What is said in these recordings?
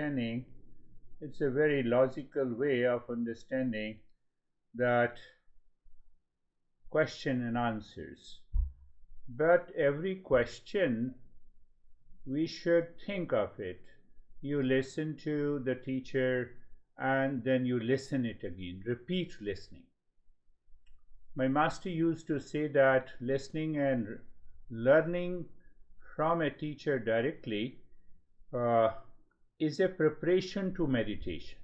understanding, it's a very logical way of understanding that question and answers. But every question, we should think of it. You listen to the teacher and then you listen it again, repeat listening. My master used to say that listening and learning from a teacher directly is a preparation to meditation,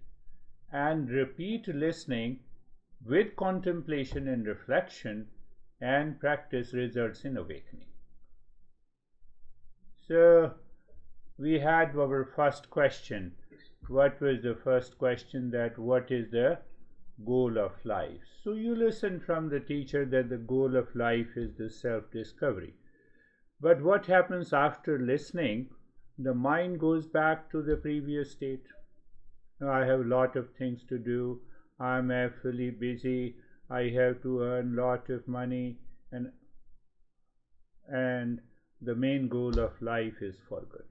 and repeat listening with contemplation and reflection and practice results in awakening. So we had our first question. What was the first question? That what is the goal of life? So you listen from the teacher that the goal of life is the self-discovery. But what happens after listening? The mind goes back to the previous state. I have a lot of things to do. I'm fully busy. I have to earn a lot of money, and the main goal of life is forgotten.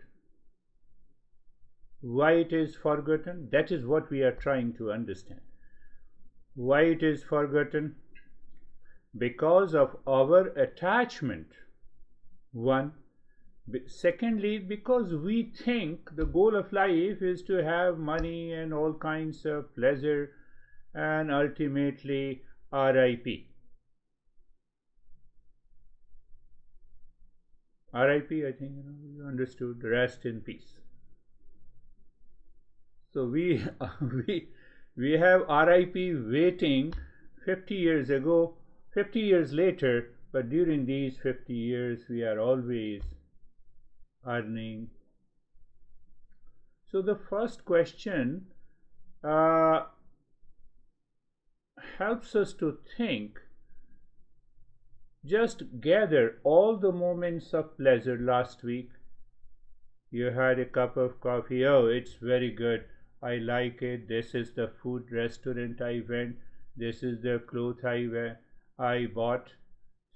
Why it is forgotten? That is what we are trying to understand. Why it is forgotten? Because of our attachment. One. Secondly, because we think the goal of life is to have money and all kinds of pleasure, and ultimately RIP. RIP, I think you understood. Rest in peace. So we have RIP waiting 50 years ago, 50 years later, but during these 50 years we are always earning. So the first question helps us to think. Just gather all the moments of pleasure last week. You had a cup of coffee. Oh, it's very good. I like it. This is the food restaurant I went. This is the clothes I bought.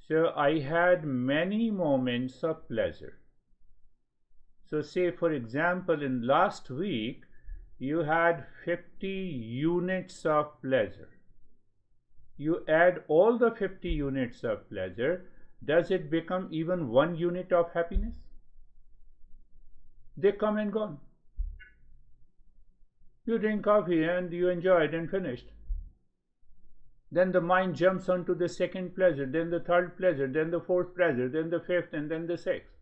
So I had many moments of pleasure. So say, for example, in last week, you had 50 units of pleasure. You add all the 50 units of pleasure, does it become even 1 unit of happiness? They come and gone. You drink coffee and you enjoy it and finished. Then the mind jumps onto the second pleasure, then the third pleasure, then the fourth pleasure, then the fifth, and then the sixth.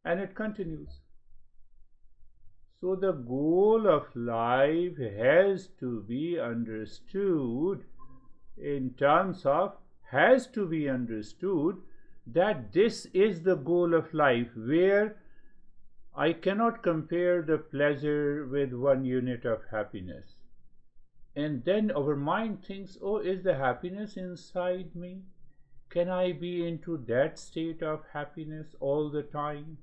And it continues. So the goal of life has to be understood in terms of, has to be understood that this is the goal of life, where I cannot compare the pleasure with 1 unit of happiness. And then our mind thinks, oh, is the happiness inside me? Can I be into that state of happiness all the time?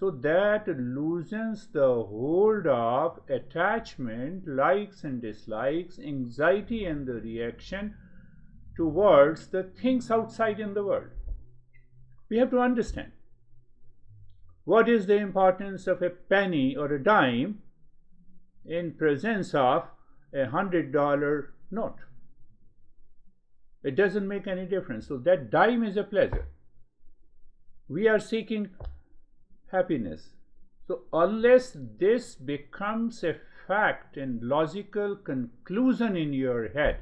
So that loosens the hold of attachment, likes and dislikes, anxiety and the reaction towards the things outside in the world. We have to understand what is the importance of a penny or a dime in presence of $100 note. It doesn't make any difference. So that dime is a pleasure. We are seeking happiness. So unless this becomes a fact and logical conclusion in your head,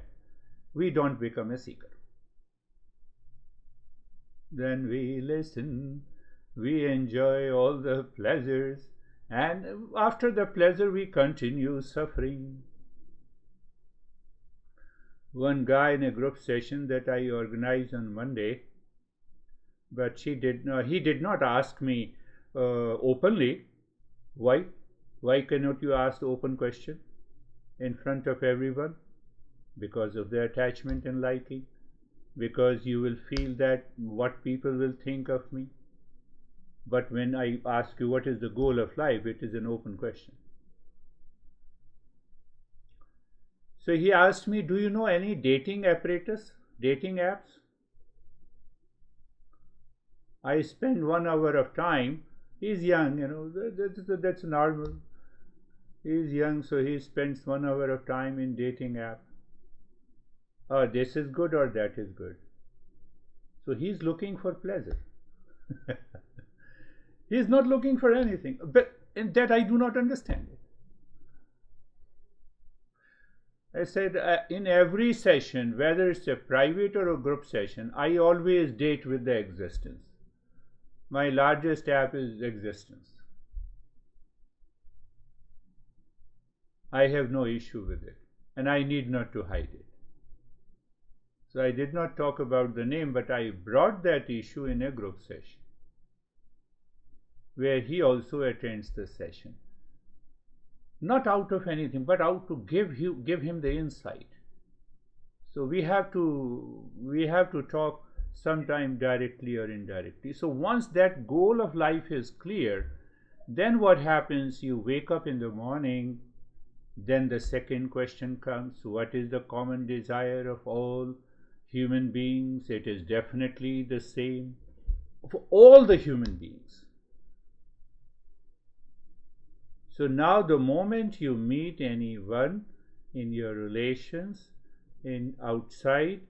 we don't become a seeker. Then we listen, we enjoy all the pleasures, and after the pleasure we continue suffering. One guy in a group session that I organized on Monday, but he did not ask me openly. Why cannot you ask the open question in front of everyone? Because of the attachment and liking, because you will feel that what people will think of me. But when I ask you what is the goal of life, it is an open question. So he asked me, do you know any dating apparatus, dating apps? I spend 1 hour of time He's young, that's normal. He's young, so he spends 1 hour of time in dating app. Oh, this is good or that is good. So he's looking for pleasure. He's not looking for anything. But in that I do not understand it. I said in every session, whether it's a private or a group session, I always date with the existence. My largest app is existence. I have no issue with it, and I need not to hide it. So I did not talk about the name, but I brought that issue in a group session, where he also attends the session. Not out of anything, but out to give him the insight. So we have to talk sometime directly or indirectly. So once that goal of life is clear, then what happens? You wake up in the morning, then the second question comes: what is the common desire of all human beings? It is definitely the same for all the human beings. So now the moment you meet anyone in your relations, in outside,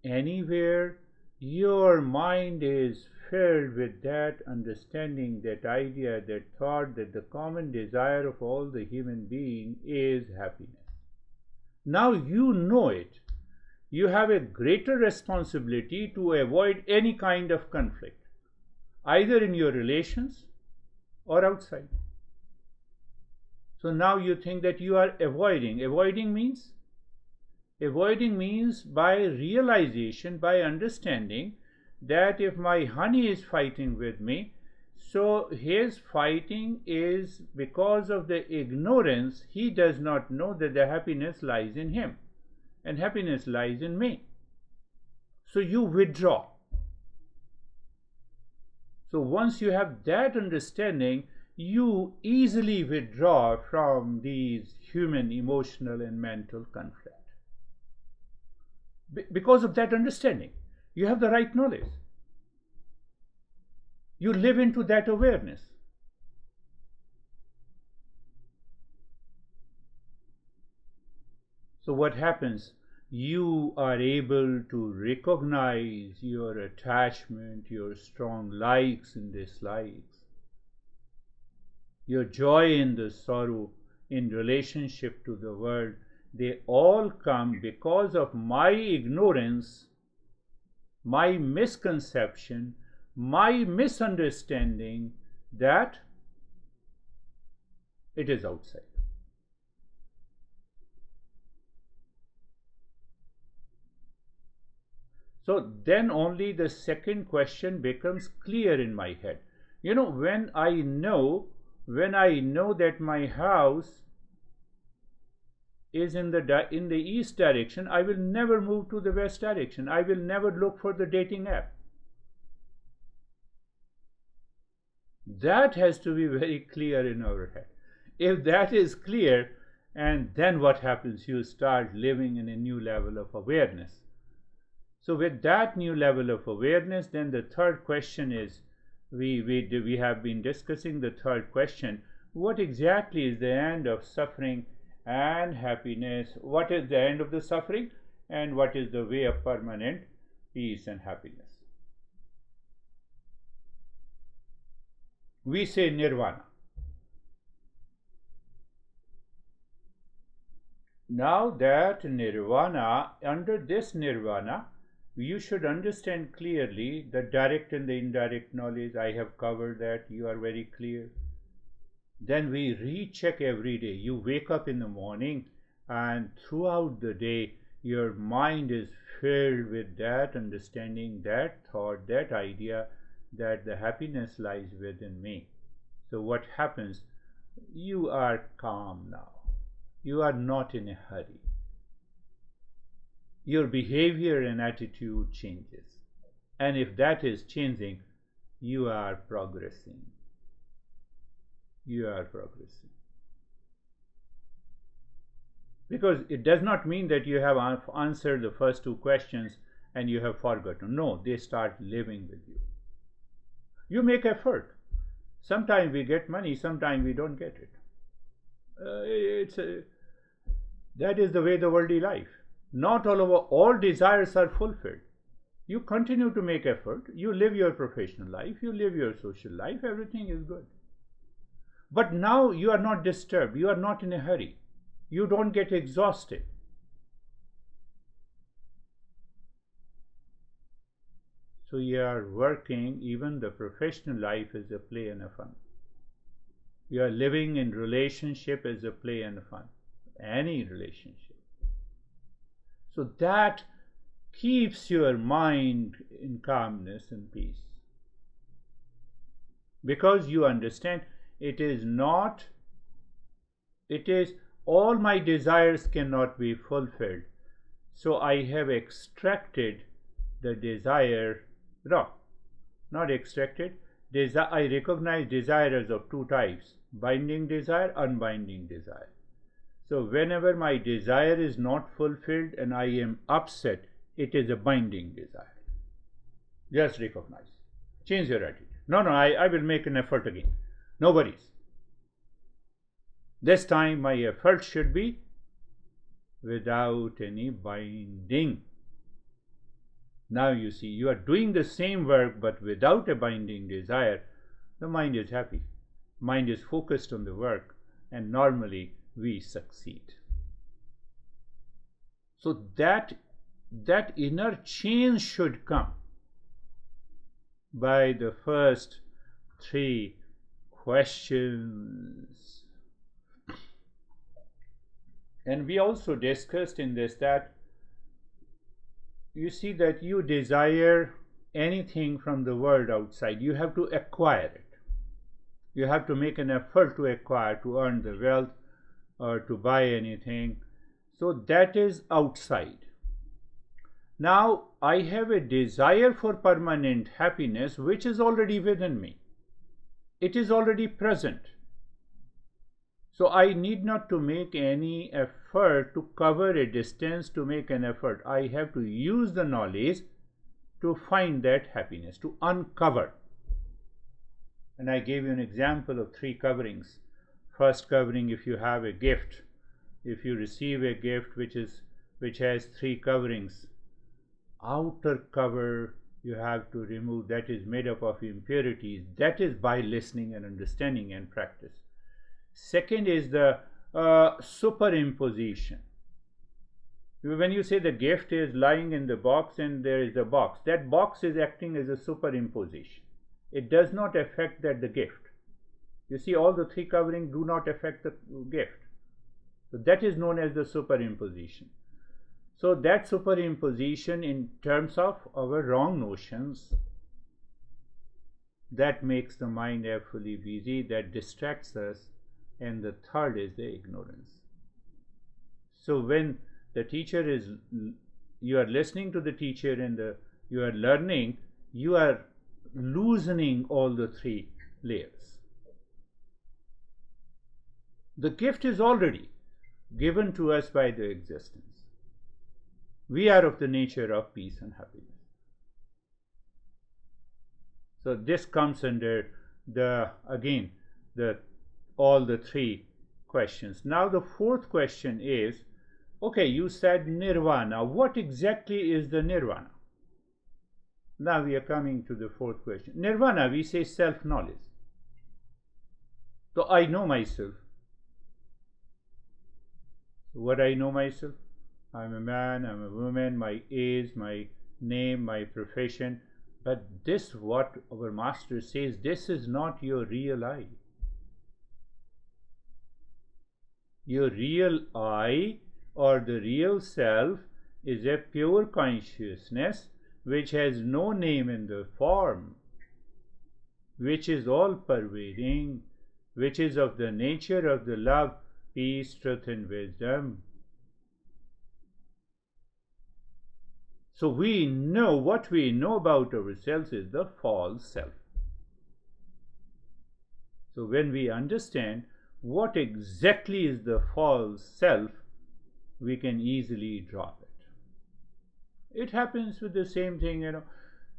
anywhere, your mind is filled with that understanding, that idea, that thought, that the common desire of all the human being is happiness. Now you know it. You have a greater responsibility to avoid any kind of conflict, either in your relations or outside. So now you think that you are avoiding. Avoiding means by realization, by understanding that if my honey is fighting with me, so his fighting is because of the ignorance. He does not know that the happiness lies in him and happiness lies in me. So you withdraw. So once you have that understanding, you easily withdraw from these human emotional and mental conflict. Because of that understanding, you have the right knowledge. You live into that awareness. So what happens? You are able to recognize your attachment, your strong likes and dislikes, your joy and the sorrow in relationship to the world. They all come because of my ignorance, my misconception, my misunderstanding that it is outside. So then only the second question becomes clear in my head. When I know that my house is in the east direction, I will never move to the west direction. I will never look for the dating app. That has to be very clear in our head. If that is clear, and then what happens? You start living in a new level of awareness. So with that new level of awareness, then the third question is, we have been discussing the third question: what exactly is the end of suffering and happiness? What is the end of the suffering, and what is the way of permanent peace and happiness? We say Nirvana. Now that Nirvana, under this Nirvana, you should understand clearly the direct and the indirect knowledge. I have covered that. You are very clear. Then we recheck every day. You wake up in the morning, and throughout the day, your mind is filled with that understanding, that thought, that idea that the happiness lies within me. So what happens? You are calm now. You are not in a hurry. Your behavior and attitude changes. And if that is changing, you are progressing. You are progressing. Because it does not mean that you have answered the first two questions and you have forgotten. No, they start living with you. You make effort. Sometimes we get money, sometimes we don't get it. That is the way the worldly life. Not all desires are fulfilled. You continue to make effort, you live your professional life, you live your social life, everything is good. But now you are not disturbed, you are not in a hurry, you don't get exhausted. So you are working, even the professional life is a play and a fun. You are living in relationship as a play and a fun. Any relationship. So that keeps your mind in calmness and peace. Because you understand it is all my desires cannot be fulfilled. So I have extracted the desire. No, not extracted. I recognize desires of two types: binding desire, unbinding desire. So whenever my desire is not fulfilled and I am upset, it is a binding desire. Just recognize. Change your attitude. No, I will make an effort again. No worries. This time my effort should be without any binding. Now you see, you are doing the same work but without a binding desire. The mind is happy. Mind is focused on the work, and normally we succeed. So that inner change should come by the first three questions. And we also discussed in this that you see that you desire anything from the world outside, you have to acquire it. You have to make an effort to acquire, to earn the wealth or to buy anything. So that is outside. Now I have a desire for permanent happiness which is already within me. It is already present. So I need not to make any effort to cover a distance to make an effort. I have to use the knowledge to find that happiness, to uncover. And I gave you an example of three coverings. First covering, if you have a gift, if you receive a gift which has three coverings, outer cover you have to remove, that is made up of impurities. That is by listening and understanding and practice. Second is the superimposition. When you say the gift is lying in the box and there is a box, that box is acting as a superimposition. It does not affect the gift. You see, all the three coverings do not affect the gift. So that is known as the superimposition. So that superimposition in terms of our wrong notions, that makes the mind fully busy, that distracts us. And the third is the ignorance. So when the teacher is, you are listening to the teacher and you are learning, you are loosening all the three layers. The gift is already given to us by the existence. We are of the nature of peace and happiness. So this comes under all the three questions. Now the fourth question is, okay, you said Nirvana. What exactly is the Nirvana? Now we are coming to the fourth question. Nirvana, we say self-knowledge. So I know myself. What I know myself? I'm a man, I'm a woman, my age, my name, my profession. But this, what our master says, this is not your real I. Your real I or the real self is a pure consciousness which has no name in the form, which is all pervading, which is of the nature of the love, peace, truth and wisdom. So we know, what we know about ourselves is the false self. So when we understand what exactly is the false self, we can easily drop it. It happens with the same thing,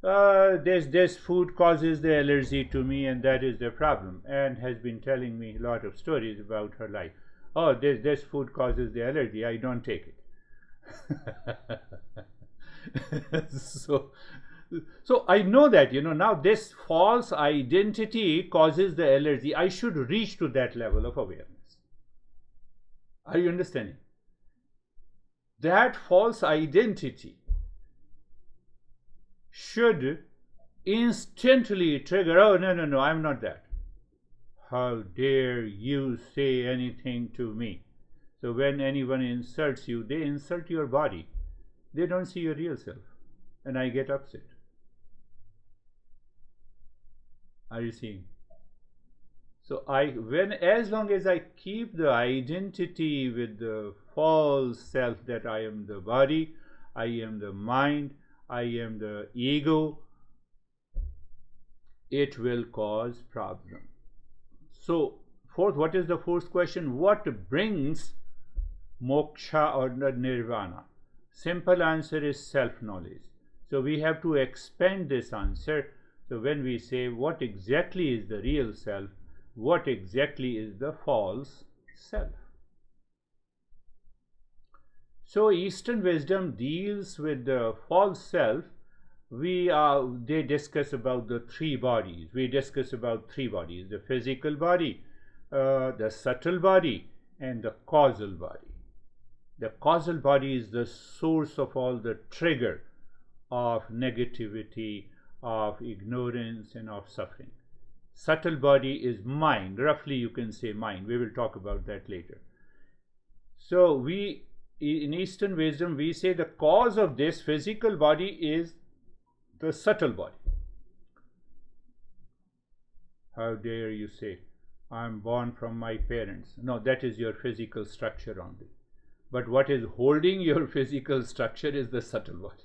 this food causes the allergy to me, and that is the problem, and has been telling me a lot of stories about her life. Oh, this food causes the allergy, I don't take it. So I know that, now this false identity causes the allergy. I should reach to that level of awareness. Are you understanding? That false identity should instantly trigger, oh, no, I'm not that. How dare you say anything to me? So when anyone insults you, they insult your body. They don't see your real self. And I get upset. Are you seeing? So as long as I keep the identity with the false self that I am the body, I am the mind, I am the ego, it will cause problem. So fourth, what is the fourth question? What brings moksha or nirvana? Simple answer is self-knowledge. So we have to expand this answer. So when we say what exactly is the real self, what exactly is the false self? So Eastern wisdom deals with the false self. They discuss about the three bodies. We discuss about three bodies: the physical body, the subtle body, and the causal body. The causal body is the source of all the trigger of negativity, of ignorance, and of suffering. Subtle body is mind. Roughly you can say mind. We will talk about that later. So in Eastern wisdom, we say the cause of this physical body is the subtle body. How dare you say, I am born from my parents? No, that is your physical structure only. But what is holding your physical structure is the subtle body.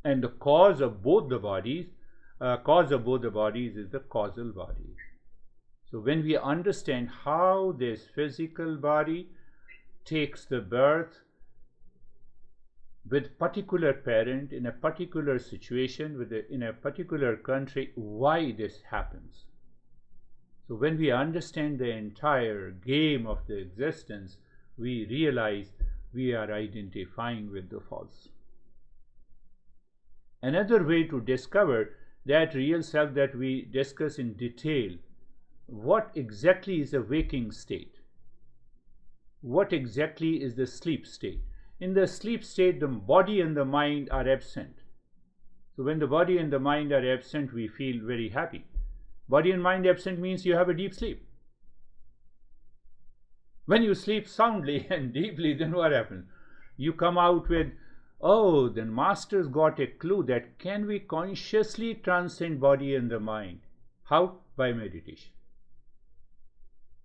And the cause of both the bodies is the causal body. So when we understand how this physical body takes the birth with particular parent in a particular situation in a particular country, why this happens. So when we understand the entire game of the existence, we realize we are identifying with the false. Another way to discover that real self that we discuss in detail, what exactly is a waking state? What exactly is the sleep state? In the sleep state, the body and the mind are absent. So when the body and the mind are absent, we feel very happy. Body and mind absent means you have a deep sleep. When you sleep soundly and deeply, then what happens? You come out with, oh, then Master's got a clue that can we consciously transcend body and the mind? How? By meditation.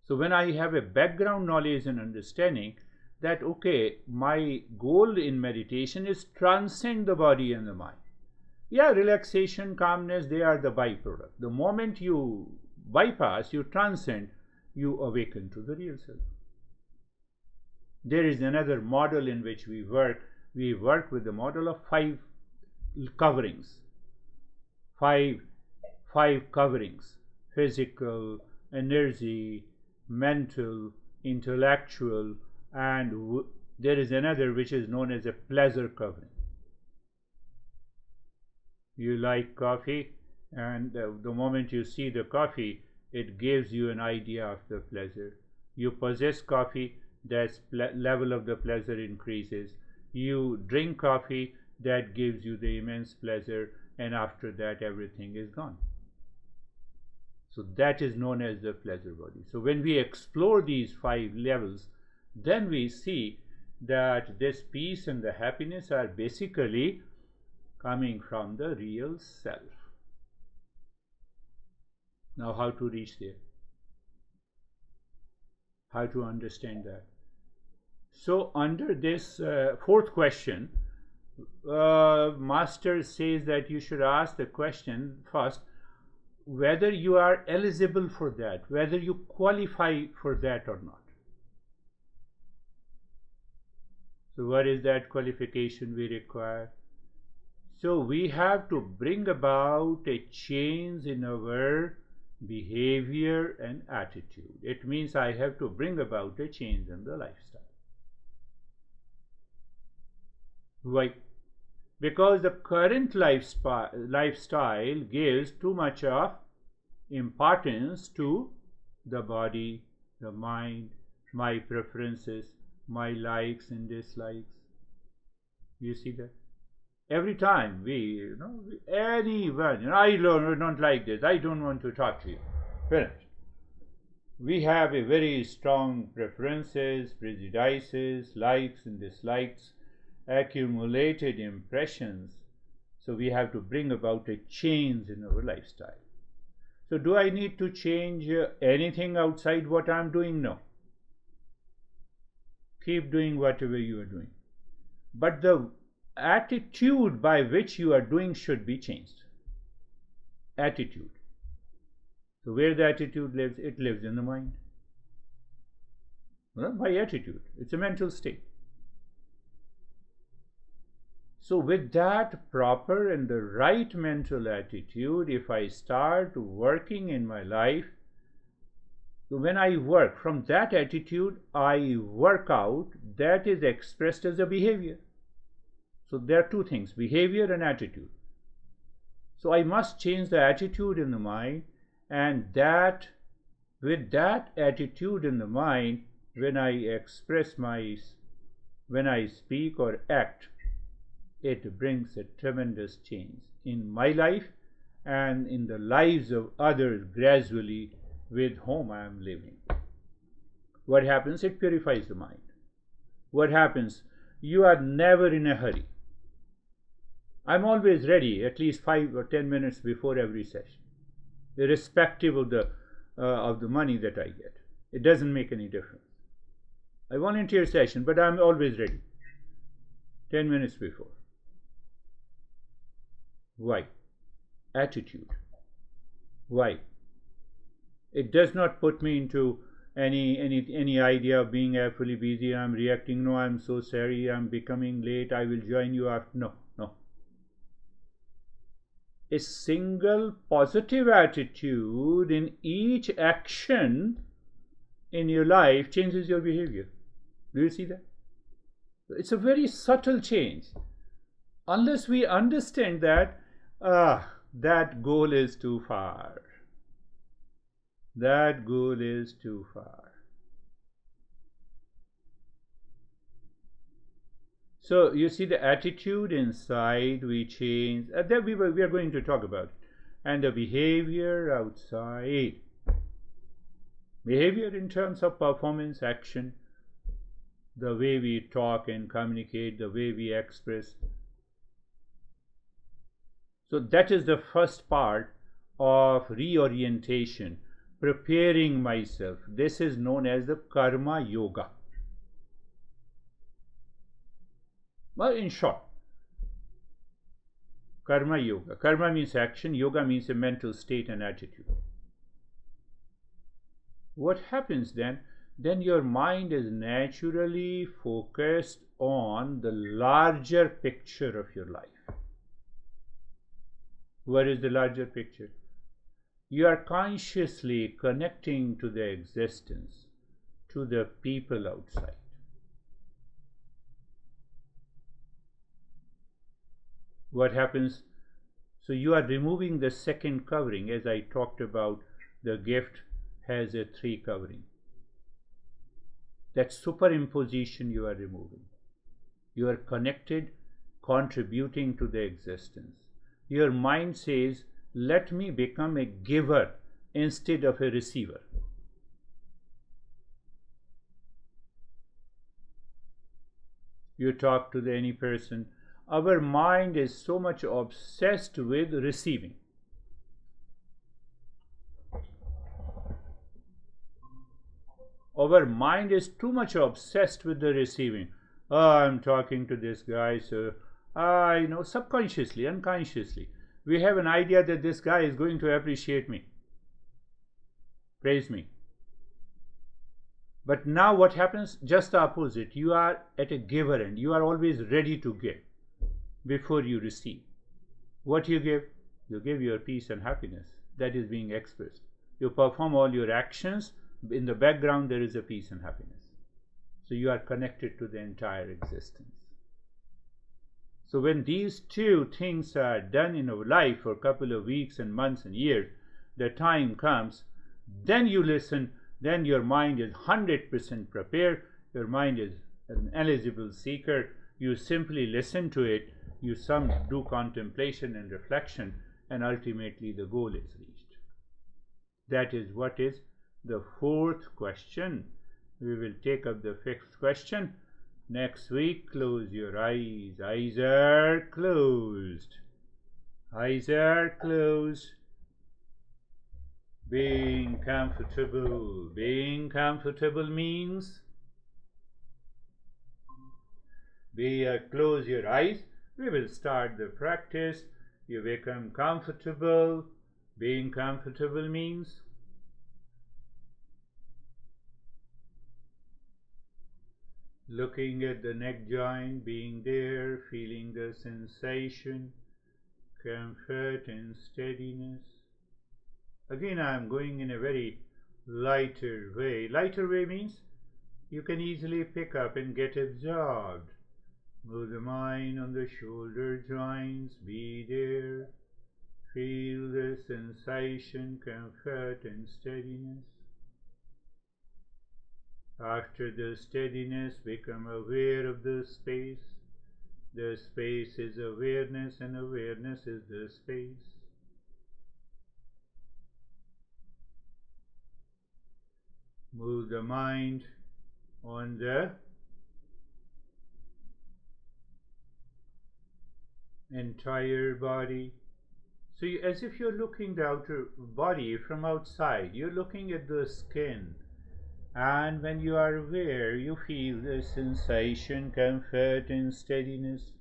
So when I have a background knowledge and understanding that, okay, my goal in meditation is transcend the body and the mind. Yeah, relaxation, calmness, they are the byproduct. The moment you bypass, you transcend, you awaken to the real self. There is another model in which we work. We work with the model of 5 coverings. Five coverings: physical, energy, mental, intellectual, and there is another which is known as a pleasure covering. You like coffee, and the moment you see the coffee, it gives you an idea of the pleasure. You possess coffee, that level of the pleasure increases. You drink coffee, that gives you the immense pleasure, and after that everything is gone. So that is known as the pleasure body. So when we explore these 5 levels, then we see that this peace and the happiness are basically coming from the real self. Now how to reach there? How to understand that? So under this 4th question, Master says that you should ask the question first, whether you are eligible for that, whether you qualify for that or not. So what is that qualification we require? So we have to bring about a change in our behavior and attitude. It means I have to bring about a change in the lifestyle. Why? Because the current lifestyle gives too much of importance to the body, the mind, my preferences, my likes and dislikes. You see that? Every time anyone, I don't like this, I don't want to talk to you. Finished. We have a very strong preferences, prejudices, likes and dislikes, accumulated impressions. So we have to bring about a change in our lifestyle. So do I need to change anything outside what I'm doing? No. Keep doing whatever you are doing. But the attitude by which you are doing should be changed. Attitude. So where the attitude lives, it lives in the mind. Well, by attitude, it's a mental state. So with that proper and the right mental attitude, if I start working in my life, so when I work from that attitude, I work out, that is expressed as a behavior. So there are two things, behavior and attitude. So I must change the attitude in the mind, and that with that attitude in the mind, when I speak or act, it brings a tremendous change in my life and in the lives of others gradually with whom I am living. What happens? It purifies the mind. What happens? You are never in a hurry. I'm always ready, at least 5 or 10 minutes before every session, irrespective of the money that I get. It doesn't make any difference. I volunteer session, but I'm always ready, 10 minutes before. Why? Attitude. Why? It does not put me into any idea of being fully busy. I'm reacting. No, I'm so sorry. I'm becoming late. I will join you after. No. A single positive attitude in each action in your life changes your behavior. Do you see that? It's a very subtle change. Unless we understand that, that goal is too far. That goal is too far. So you see the attitude inside we change, that we are going to talk about, and the behavior outside. Behavior in terms of performance, action, the way we talk and communicate, the way we express. So that is the first part of reorientation, preparing myself. This is known as the karma yoga. Well, in short, karma yoga. Karma means action, yoga means a mental state and attitude. What happens then? Then your mind is naturally focused on the larger picture of your life. What is the larger picture? You are consciously connecting to the existence, to the people outside. What happens? So you are removing the second covering. As I talked about, the gift has a 3 covering. That superimposition you are removing. You are connected, contributing to the existence. Your mind says, let me become a giver instead of a receiver. You talk to any person, our mind is so much obsessed with receiving. Our mind is too much obsessed with the receiving. Oh, I'm talking to this guy, so I know subconsciously, unconsciously, we have an idea that this guy is going to appreciate me, praise me. But now what happens? Just the opposite. You are at a giver end. You are always ready to give before you receive. What you give? You give your peace and happiness. That is being expressed. You perform all your actions. In the background, there is a peace and happiness. So you are connected to the entire existence. So when these two things are done in our life for a couple of weeks and months and years, the time comes, then you listen, then your mind is 100% prepared, your mind is an eligible seeker, you simply listen to it, you do contemplation and reflection, and ultimately the goal is reached. That is what is the fourth question. We will take up the fifth question next week. Close your eyes. Eyes are closed. Eyes are closed. Being comfortable. Being comfortable means close your eyes. We will start the practice. You become comfortable. Being comfortable means looking at the neck joint, being there, feeling the sensation, comfort and steadiness. Again, I am going in a very lighter way. Lighter way means you can easily pick up and get absorbed. Move the mind on the shoulder joints, be there, feel the sensation, comfort and steadiness. After the steadiness, become aware of the space. The space is awareness, and awareness is the space. Move the mind on the entire body. So as if you're looking the outer body from outside, you're looking at the skin. And when you are aware, you feel the sensation, comfort and steadiness.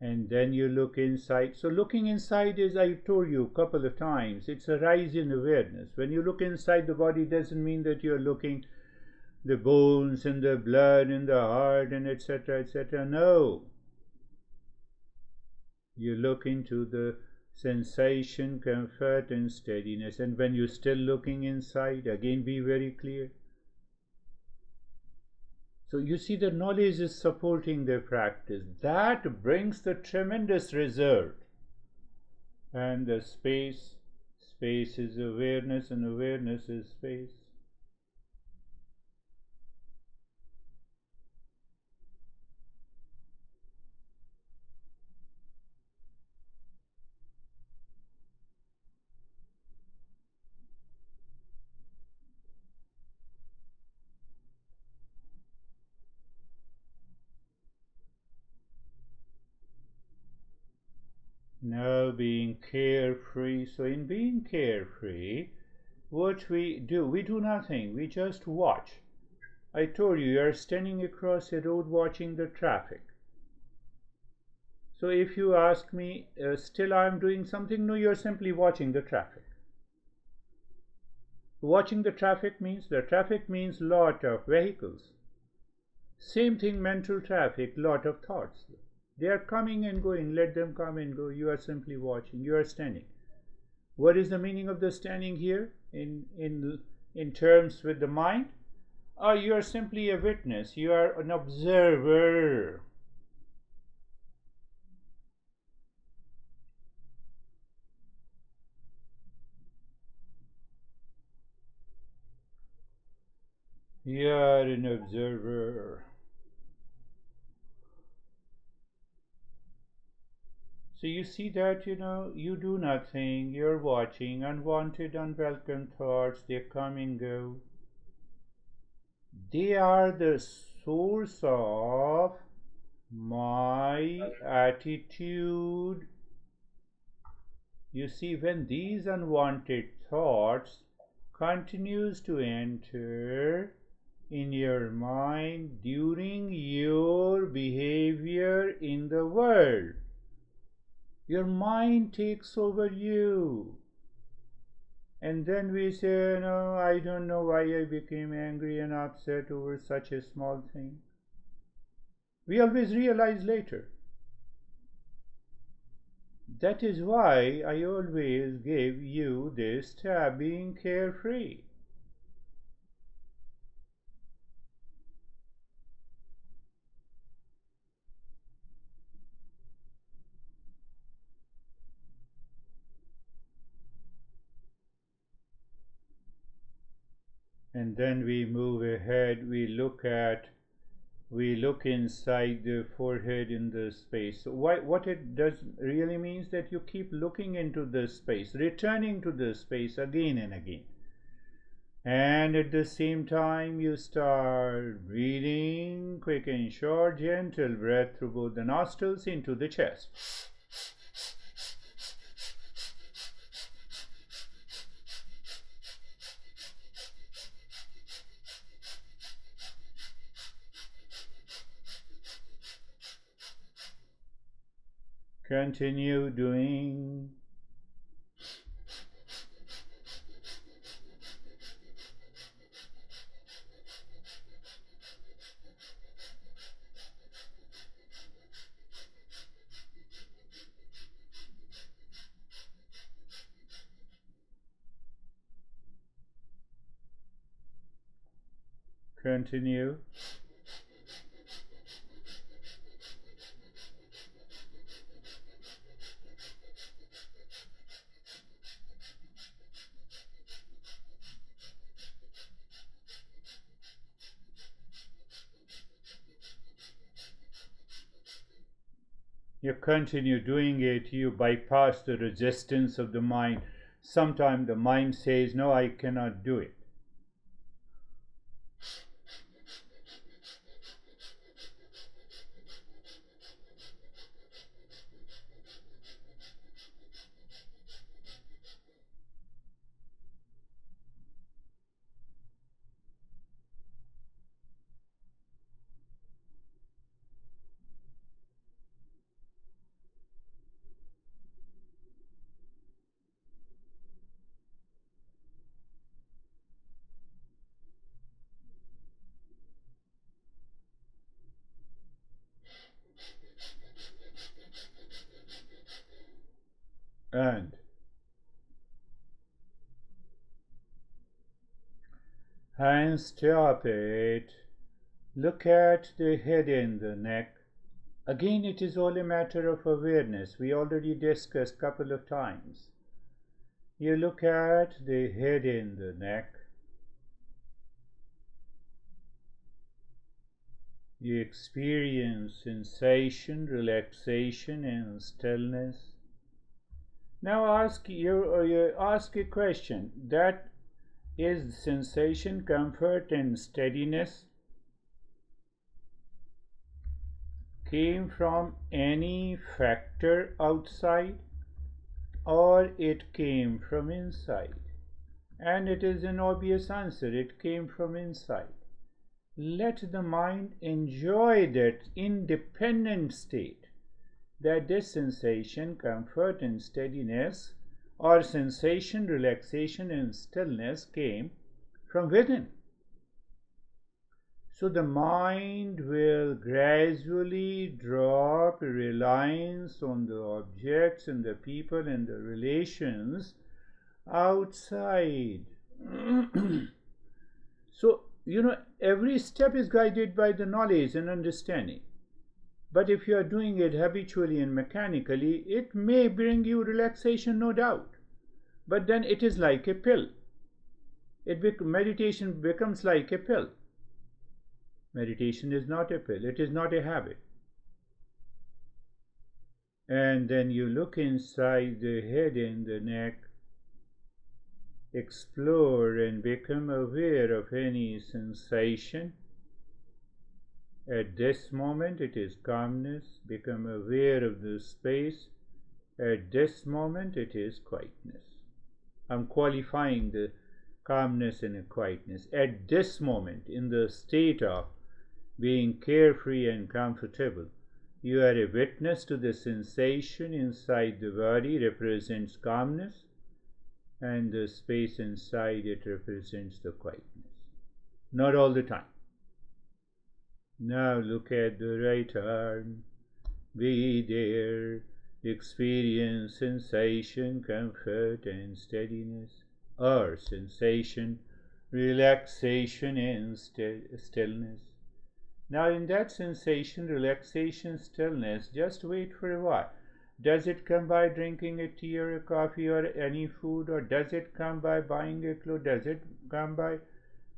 And then you look inside. So looking inside is, I told you a couple of times, it's a rise in awareness. When you look inside the body, doesn't mean that you're looking the bones and the blood and the heart and etc. etc. No. You look into the sensation, comfort and steadiness. And when you're still looking inside, again be very clear. So you see, the knowledge is supporting the practice. That brings the tremendous result. And the space is awareness, and awareness is space. Now being carefree. So in being carefree, what we do nothing, we just watch. I told you are standing across a road watching the traffic. So if you ask me, still I am doing something, no, you're simply watching the traffic. Watching the traffic means lot of vehicles. Same thing, mental traffic, lot of thoughts. They are coming and going, let them come and go. You are simply watching, you are standing. What is the meaning of the standing here in terms with the mind? You are simply a witness, you are an observer. You are an observer. So you see that, you do nothing, you're watching, unwanted, unwelcome thoughts, they come and go. They are the source of my attitude. You see, when these unwanted thoughts continues to enter in your mind during your behavior in the world, your mind takes over you. And then we say, no, I don't know why I became angry and upset over such a small thing. We always realize later. That is why I always give you this tab, being carefree. And then we move ahead, we look inside the forehead in the space. So what it does really means that you keep looking into the space, returning to the space again and again. And at the same time, you start breathing, quick and short, gentle breath through both the nostrils into the chest. Continue doing. Continue. You continue doing it, you bypass the resistance of the mind. Sometimes the mind says, no, I cannot do it. And stop it. Look at the head and the neck. Again, it is all a matter of awareness. We already discussed a couple of times. You look at the head and the neck. You experience sensation, relaxation, and stillness. Now ask a question. That is sensation, comfort, and steadiness came from any factor outside, or it came from inside? And it is an obvious answer. It came from inside. Let the mind enjoy that independent state, that this sensation, comfort, and steadiness, or sensation, relaxation, and stillness came from within. So the mind will gradually drop reliance on the objects and the people and the relations outside. So, every step is guided by the knowledge and understanding. But if you are doing it habitually and mechanically, it may bring you relaxation, no doubt. But then it is like a pill. Meditation becomes like a pill. Meditation is not a pill. It is not a habit. And then you look inside the head and the neck, explore and become aware of any sensation. At this moment it is calmness. Become aware of the space. At this moment it is quietness. I'm qualifying the calmness and quietness. At this moment, in the state of being carefree and comfortable, you are a witness to the sensation inside the body, represents calmness. and the space inside it represents the quietness. Not all the time. Now look at the right arm. Be there. Experience sensation, comfort, and steadiness, or sensation, relaxation, and stillness. Now, in that sensation, relaxation, stillness, just wait for a while. Does it come by drinking a tea or a coffee or any food, or does it come by buying a clothes? Does it come by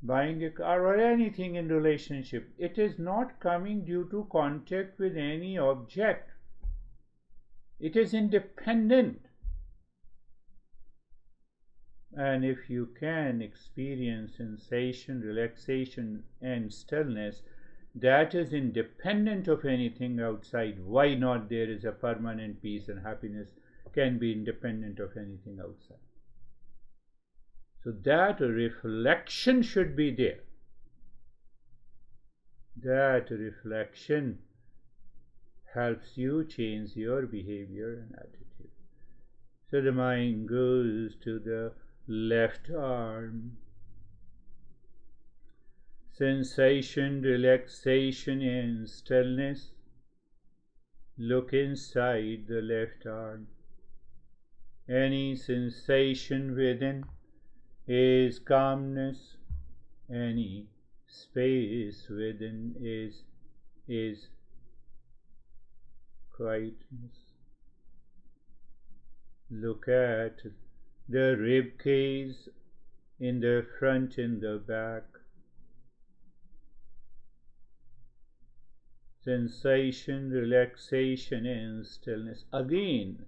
buying a car or anything in relationship? It is not coming due to contact with any object. It is independent. And if you can experience sensation, relaxation, and stillness, that is independent of anything outside. Why not? There is a permanent peace, and happiness can be independent of anything outside. So that reflection should be there. That reflection helps you change your behavior and attitude. So the mind goes to the left arm. Sensation, relaxation, and stillness. Look inside the left arm. Any sensation within is calmness. Any space within is quietness. Look at the rib cage in the front and the back. Sensation, relaxation, and stillness. Again,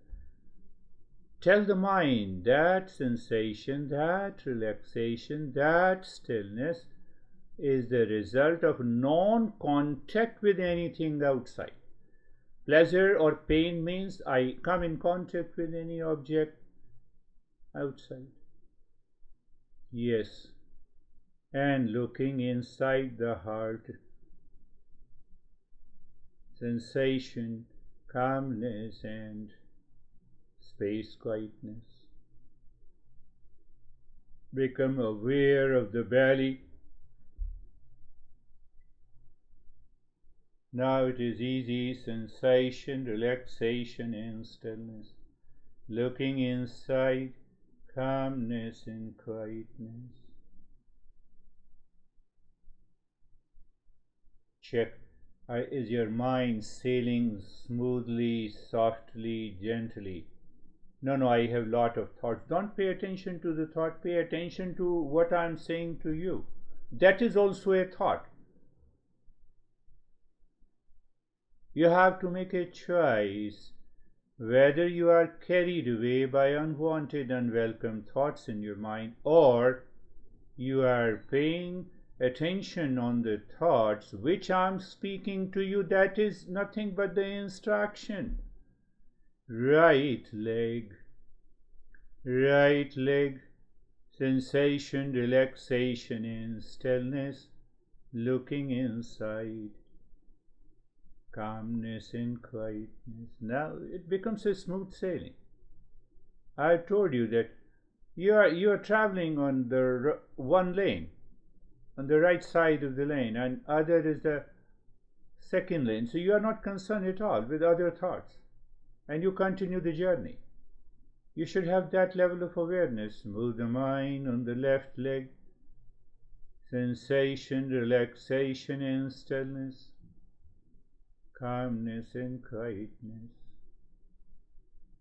tell the mind that sensation, that relaxation, that stillness is the result of non-contact with anything outside. Pleasure or pain means I come in contact with any object outside. Yes. And looking inside the heart. Sensation, calmness, and space quietness. Become aware of the belly. Now it is easy, sensation, relaxation, and stillness. Looking inside, calmness and quietness. Check. Is your mind sailing smoothly, softly, gently? No, I have lot of thoughts. Don't pay attention to the thought. Pay attention to what I'm saying to you. That is also a thought. You have to make a choice whether you are carried away by unwanted, unwelcome thoughts in your mind, or you are paying attention on the thoughts which I am speaking to you. That is nothing but the instruction. Right leg, sensation, relaxation, and stillness, looking inside, calmness and quietness. Now it becomes a smooth sailing. I told you that you are traveling on the one lane, on the right side of the lane, and other is the second lane. So you are not concerned at all with other thoughts, and you continue the journey. You should have that level of awareness. Move the mind on the left leg. Sensation, relaxation, and stillness. Calmness and quietness.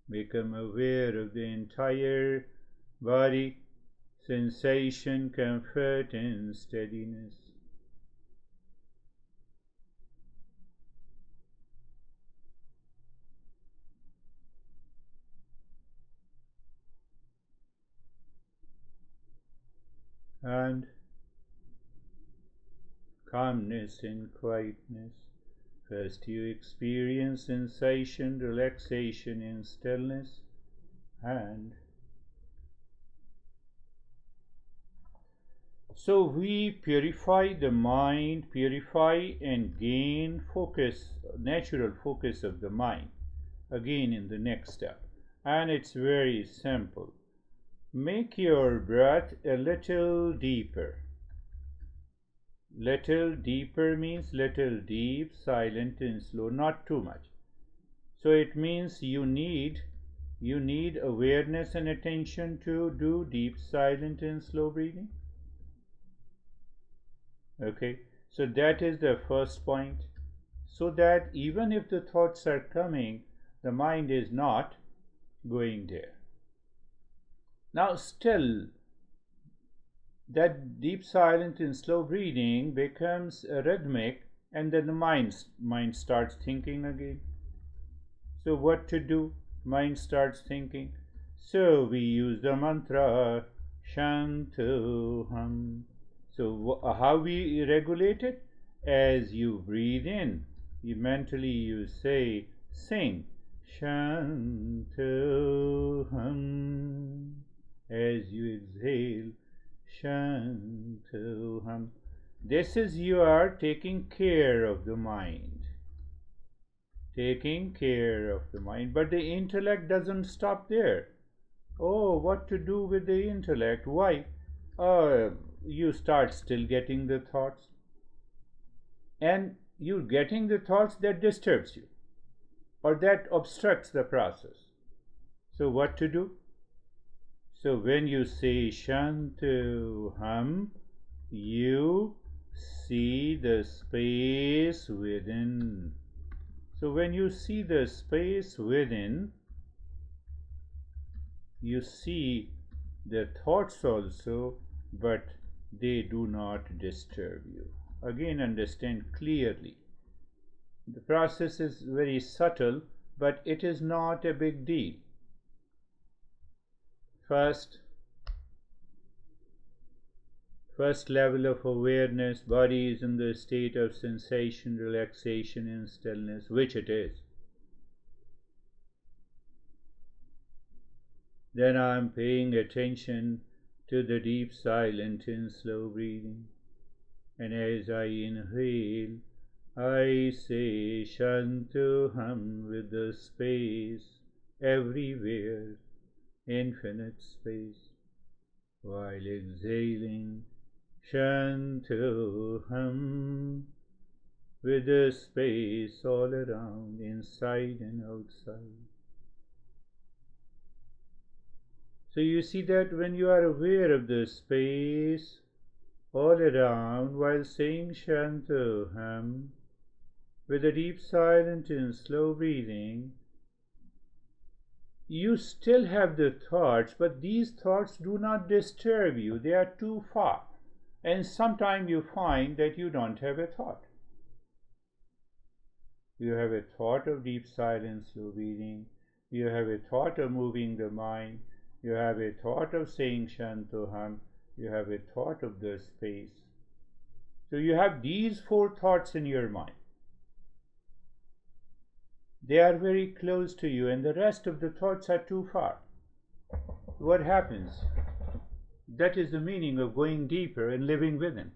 Become aware of the entire body. Sensation, comfort, and steadiness. And calmness and quietness. First you experience sensation, relaxation, and stillness, and so we purify the mind, purify and gain focus, natural focus of the mind, again in the next step. And it's very simple. Make your breath a little deeper. Little deeper means little deep, silent and slow, not too much. So it means you need awareness and attention to do deep, silent and slow breathing. Okay, so that is the first point. So that even if the thoughts are coming, the mind is not going there. Now still, that deep, silent and slow breathing becomes rhythmic, and then the mind starts thinking again. So what to do? Mind starts thinking. So we use the mantra Shantoham. So how we regulate it? As you breathe in, you say, sing Shantoham. As you exhale, Shantoham. This is you are taking care of the mind. Taking care of the mind. But the intellect doesn't stop there. Oh, what to do with the intellect? Why? You start still getting the thoughts. And you're getting the thoughts that disturbs you or that obstructs the process. So what to do? So when you say Shantoham, you see the space within. So when you see the space within, you see the thoughts also, but they do not disturb you. Again, understand clearly. The process is very subtle, but it is not a big deal. First level of awareness, body is in the state of sensation, relaxation and stillness, which it is. Then I am paying attention to the deep, silent and slow breathing. And as I inhale, I say Shantoham with the space everywhere, infinite space. While exhaling, Shantoham with the space all around, inside and outside. So you see that when you are aware of the space all around while saying Shantoham with a deep, silent and slow breathing, you still have the thoughts, but these thoughts do not disturb you. They are too far. And sometimes you find that you don't have a thought. You have a thought of deep, silent, slow breathing. You have a thought of moving the mind. You have a thought of saying Shantoham. You have a thought of the space. So you have these 4 thoughts in your mind. They are very close to you, and the rest of the thoughts are too far. What happens? That is the meaning of going deeper and living within.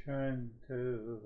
Shantoham.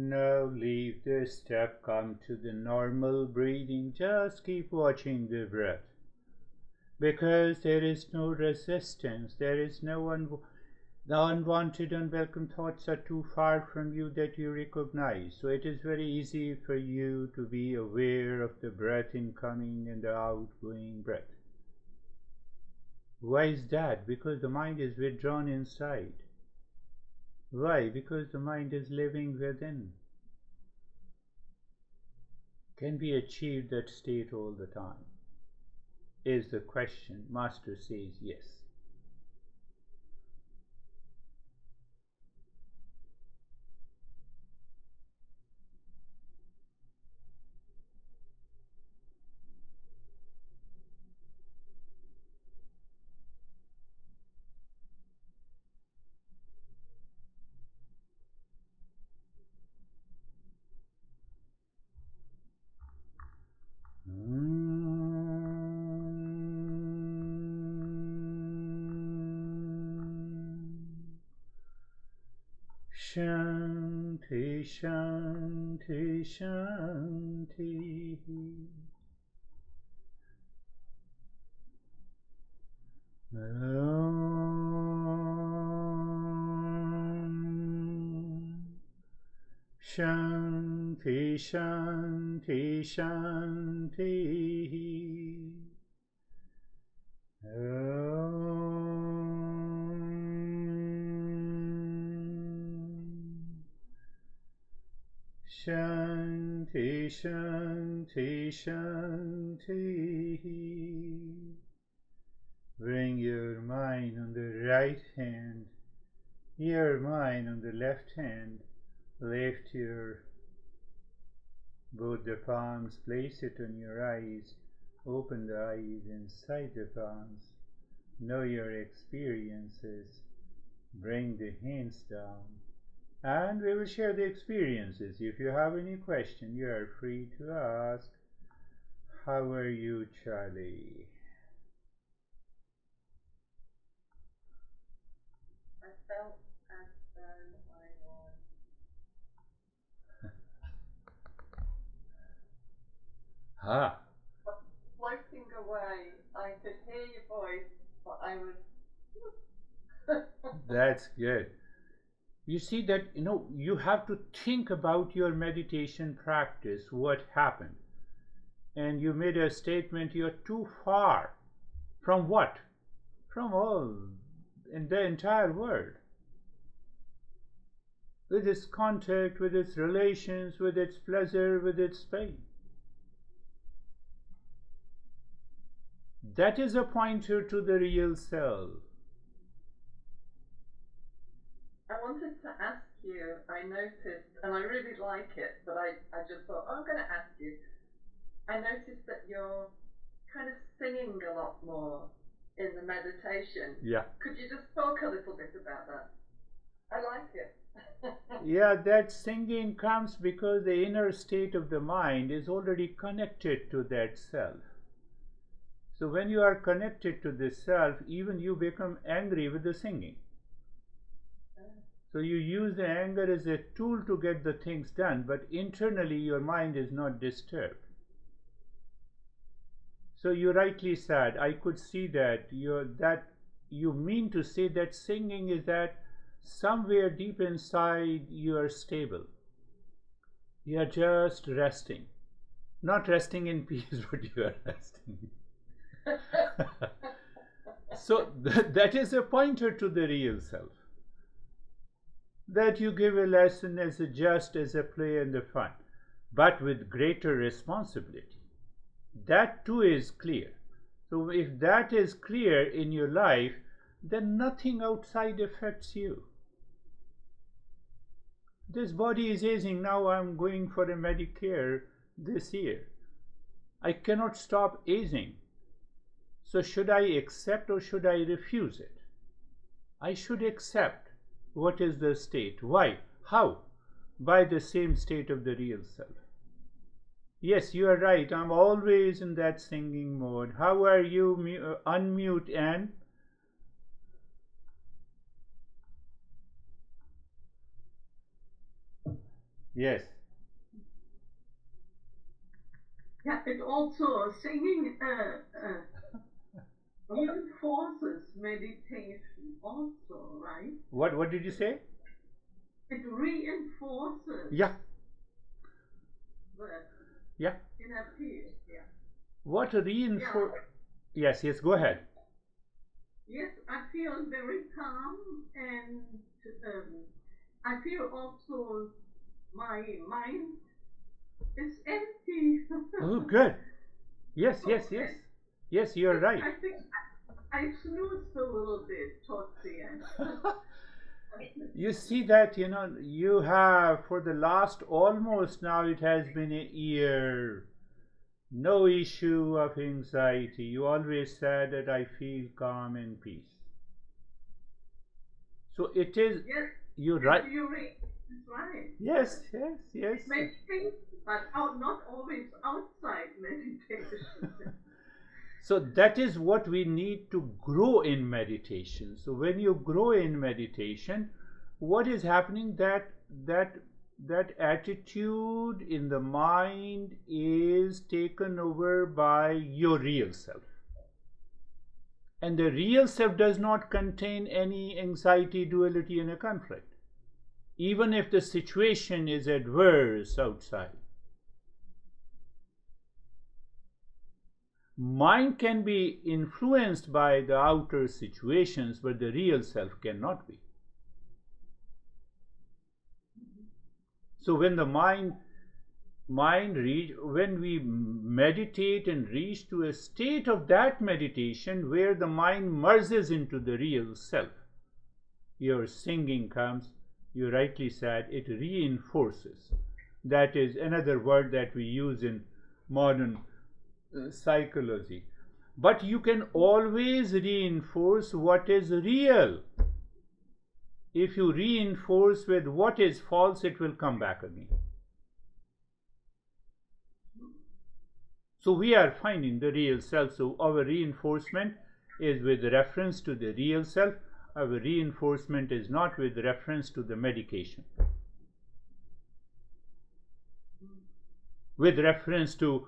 Now leave this step, come to the normal breathing. Just keep watching the breath. Because there is no resistance, there is no the unwanted, unwelcome thoughts are too far from you that you recognize. So it is very easy for you to be aware of the breath incoming and the outgoing breath. Why is that? Because the mind is withdrawn inside. Why? Because the mind is living within. Can we achieve that state all the time? Is the question. Master says yes. Shanti, Shanti, Shanti. Shanti, Shanti, Shanti. Shanti, Shanti, Shanti. Bring your mind on the right hand, your mind on the left hand. Lift your both the palms, place it on your eyes, open the eyes inside the palms, know your experiences, bring the hands down, and we will share the experiences. If you have any question, you are free to ask. How are you, Charlie? I felt as though I was floating away. I could hear your voice, but I was. That's good. You see that, you have to think about your meditation practice, what happened. And you made a statement, you're too far. From what? From all, in the entire world. With its contact, with its relations, with its pleasure, with its pain. That is a pointer to the real self. I wanted to ask you, I noticed, and I really like it, but I just thought, I'm going to ask you. I noticed that you're kind of singing a lot more in the meditation. Yeah. Could you just talk a little bit about that? I like it. Yeah, that singing comes because the inner state of the mind is already connected to that self. So when you are connected to the self, even you become angry with the singing. So you use the anger as a tool to get the things done, but internally your mind is not disturbed. So you rightly said, I could see that you mean to say that singing is that somewhere deep inside you are stable. You are just resting. Not resting in peace, but you are resting. So that is a pointer to the real self. That you give a lesson as just as a play and a fun, but with greater responsibility. That too is clear. So if that is clear in your life, then nothing outside affects you. This body is aging. Now I'm going for a Medicare this year. I cannot stop aging. So should I accept or should I refuse it? I should accept. What is the state? Why? How? By the same state of the real self. Yes, you are right. I'm always in that singing mode. How are you? Unmute and... Yes. Yeah, it also singing reinforces meditation also, right? What did you say? It reinforces Yeah. the Yeah. inner peace. Yeah. What reinforce? Yes. Yes. Go ahead. Yes, I feel very calm, and I feel also my mind is empty. Oh, good. Yes. Yes. Yes. Yes. You're right. I think I snoozed a little bit towards the end. You see that, you have for the last almost now it has been a year, no issue of anxiety. You always said that I feel calm and peace. So it is, Yes, you're right. it's right. Yes, yes, yes. Meditation, but not always outside meditation. So that is what we need to grow in meditation. So when you grow in meditation, what is happening, that attitude in the mind is taken over by your real self. And the real self does not contain any anxiety, duality, and a conflict, even if the situation is adverse outside. Mind can be influenced by the outer situations, but the real self cannot be. So when the when we meditate and reach to a state of that meditation where the mind merges into the real self, your singing comes, you rightly said, it reinforces. That is another word that we use in modern psychology. But you can always reinforce what is real. If you reinforce with what is false, it will come back again. So we are finding the real self. So our reinforcement is with reference to the real self. Our reinforcement is not with reference to the medication. With reference to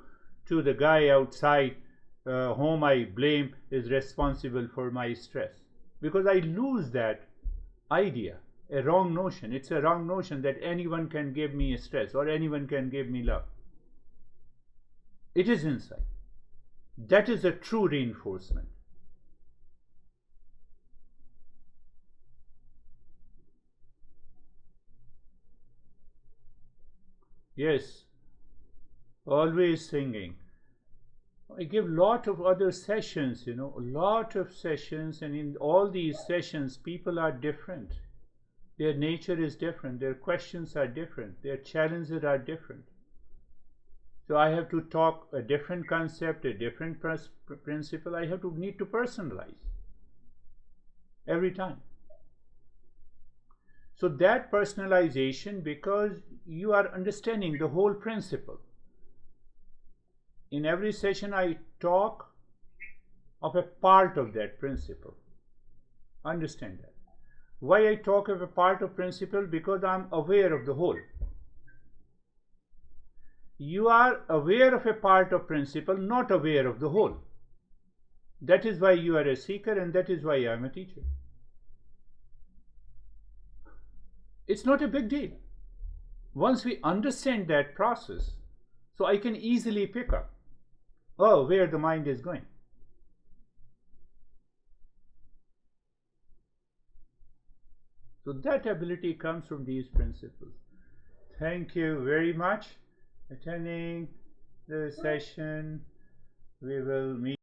the guy outside whom I blame is responsible for my stress. Because I lose that idea, a wrong notion. It's a wrong notion that anyone can give me stress or anyone can give me love. It is inside. That is a true reinforcement. Yes, always singing. I give lot of other sessions, a lot of sessions, and in all these sessions, people are different. Their nature is different, their questions are different, their challenges are different. So I have to talk a different concept, a different principle. I have to need to personalize every time. So that personalization, because you are understanding the whole principle. In every session I talk of a part of that principle. Understand that. Why I talk of a part of principle? Because I am aware of the whole. You are aware of a part of principle, not aware of the whole. That is why you are a seeker, and that is why I am a teacher. It's not a big deal. Once we understand that process, so I can easily pick up, where the mind is going. So that ability comes from these principles. Thank you very much for attending the session. We will meet